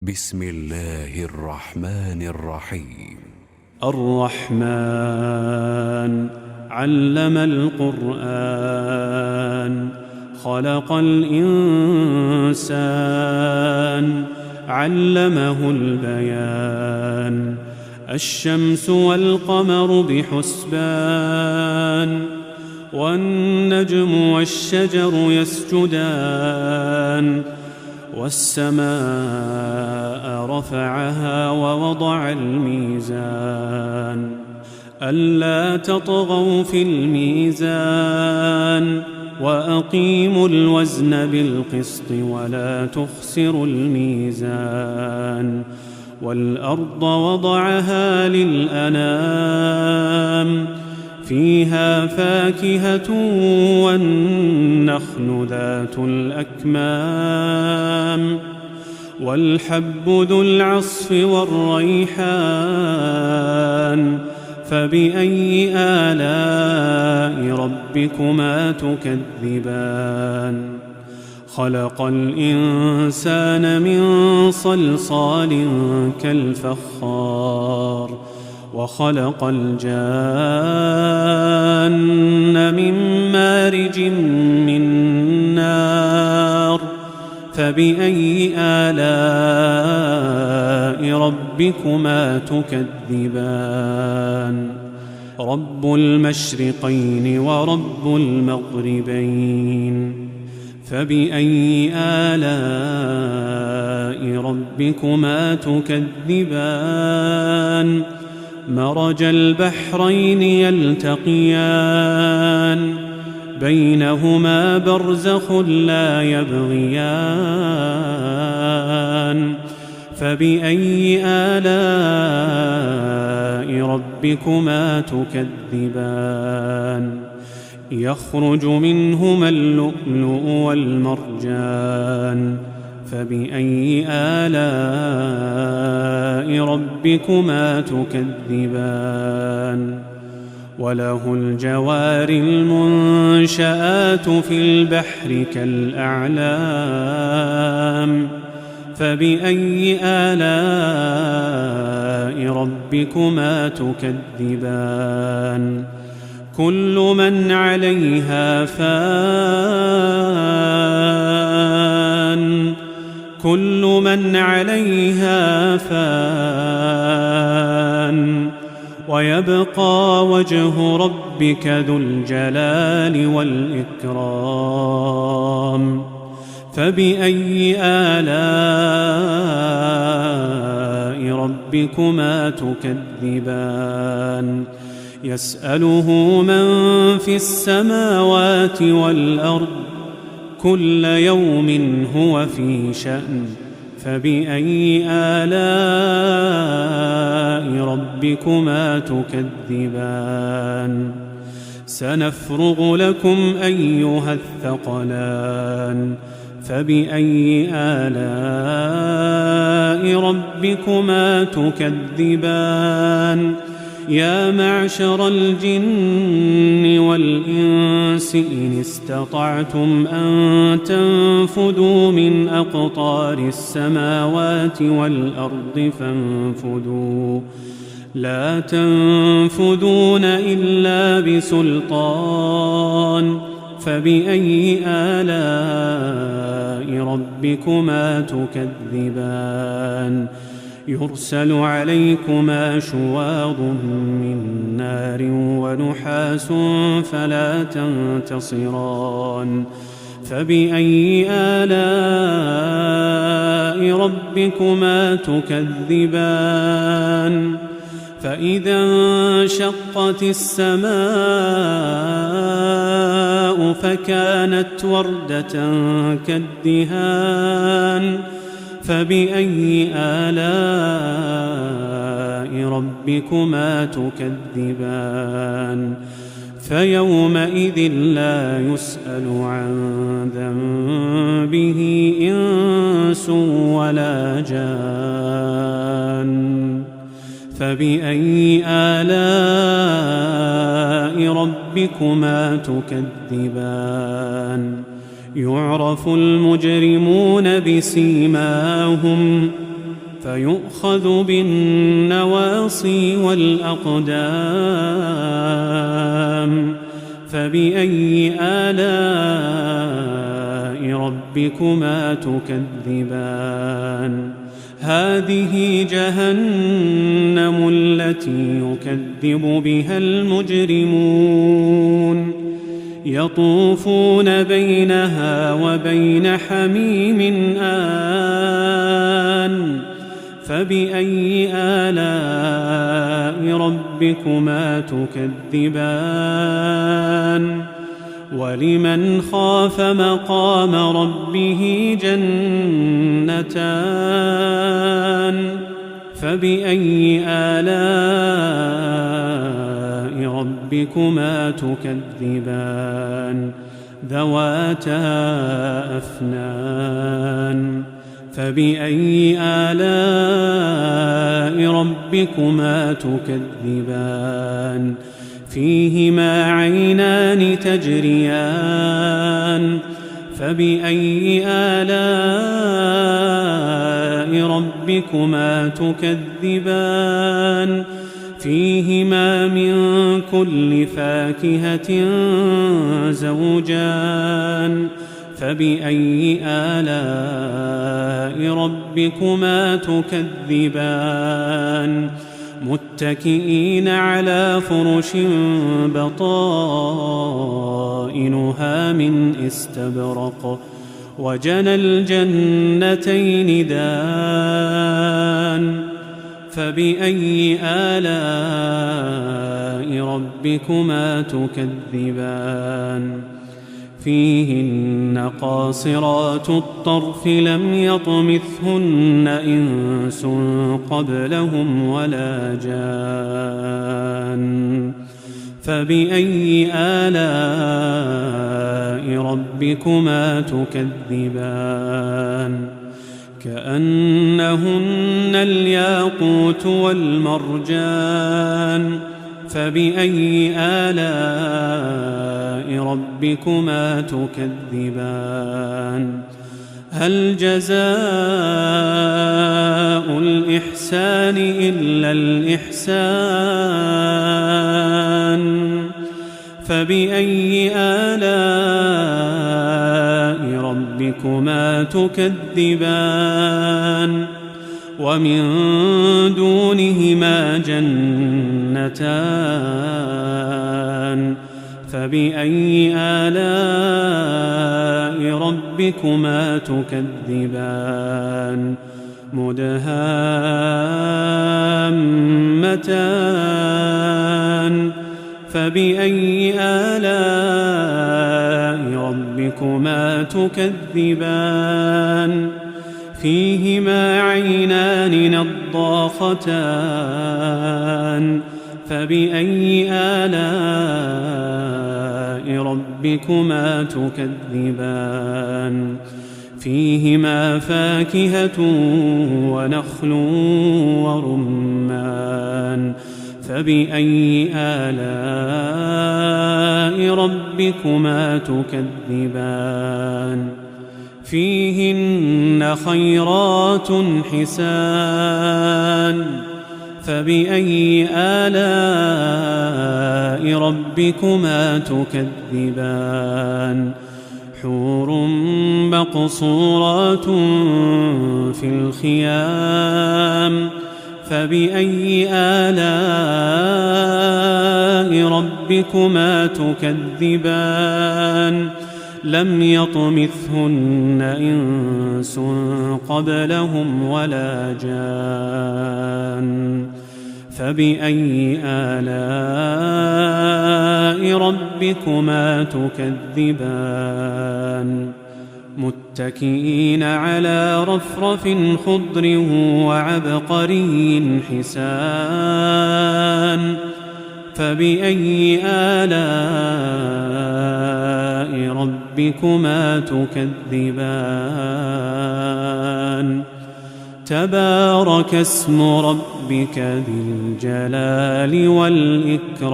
بسم الله الرحمن الرحيم. الرحمن علم القرآن خلق الإنسان علمه البيان الشمس والقمر بحسبان والنجم والشجر يسجدان والسماء رفعها ووضع الميزان ألا تطغوا في الميزان وأقيموا الوزن بالقسط ولا تخسروا الميزان والأرض وضعها للأنام فيها فاكهة والنخل ذات الأكمام والحب ذو العصف والريحان فبأي آلاء ربكما تكذبان خلق الإنسان من صلصال كالفخار وخلق الجان من مارج من نار فبأي آلاء ربكما تكذبان رب المشرقين ورب المغربين فبأي آلاء ربكما تكذبان مرج البحرين يلتقيان بينهما برزخ لا يبغيان فبأي آلاء ربكما تكذبان يخرج منهما اللؤلؤ والمرجان فبأي آلاء ربكما تكذبان وله الجوار المنشآت في البحر كالأعلام فبأي آلاء ربكما تكذبان كل من عليها فان كل من عليها فان ويبقى وجه ربك ذو الجلال والإكرام فبأي آلاء ربكما تكذبان يسأله من في السماوات والأرض كل يوم هو في شأن فبأي آلاء ربكما تكذبان سنفرغ لكم أيها الثقلان فبأي آلاء ربكما تكذبان يا معشر الجن والإنس إن استطعتم أن تنفذوا من أقطار السماوات والأرض فانفذوا لا تنفذون إلا بسلطان فبأي آلاء ربكما تكذبان يرسل عليكما شواظ من نار ونحاس فلا تنتصران فبأي آلاء ربكما تكذبان فإذا انشقت السماء فكانت وردة كالدهان فبأي آلاء ربكما تكذبان فيومئذ لا يسأل عن ذنبه إنس ولا جان فبأي آلاء ربكما تكذبان يعرف المجرمون بسيماهم فيؤخذ بالنواصي والأقدام فبأي آلاء ربكما تكذبان هذه جهنم التي يكذب بها المجرمون يطوفون بينها وبين حميم آن فبأي آلاء ربكما تكذبان ولمن خاف مقام ربه جنتان فبأي آلاء ربكما تكذبان ذواتا أفنان فبأي آلاء ربكما تكذبان فيهما عينان تجريان فبأي آلاء ربكما تكذبان فيهما من كل فاكهة زوجان فبأي آلاء ربكما تكذبان متكئين على فرش بطائنها من استبرق وجنى الجنتين دان فبأي آلاء ربكما تكذبان فيهن قاصرات الطرف لم يطمثهن إنس قبلهم ولا جان فبأي آلاء ربكما تكذبان كأنهن الياقوت والمرجان فبأي آلاء ربكما تكذبان هل جزاء الإحسان إلا الإحسان فبأي آلاء ربكما تكذبان ومن دونهما جنتان فبأي آلاء ربكما تكذبان مدهامتان فبأي آلاء ربكما تكذبان فيهما عينان نضاختان فبأي آلاء ربكما تكذبان فيهما فاكهة ونخل ورمان فبأي آلاء ربكما تكذبان فيهن خيرات حسان فبأي آلاء ربكما تكذبان حور مقصورات في الخيام فبأي آلاء ربكما تكذبان لم يطمثهن إنس قبلهم ولا جان فبأي آلاء ربكما تكذبان متكئين على رفرف خضر وعبقري حسان فبأي آلاء ربكما تكذبان تبارك اسم ربك ذي الجلال والإكرام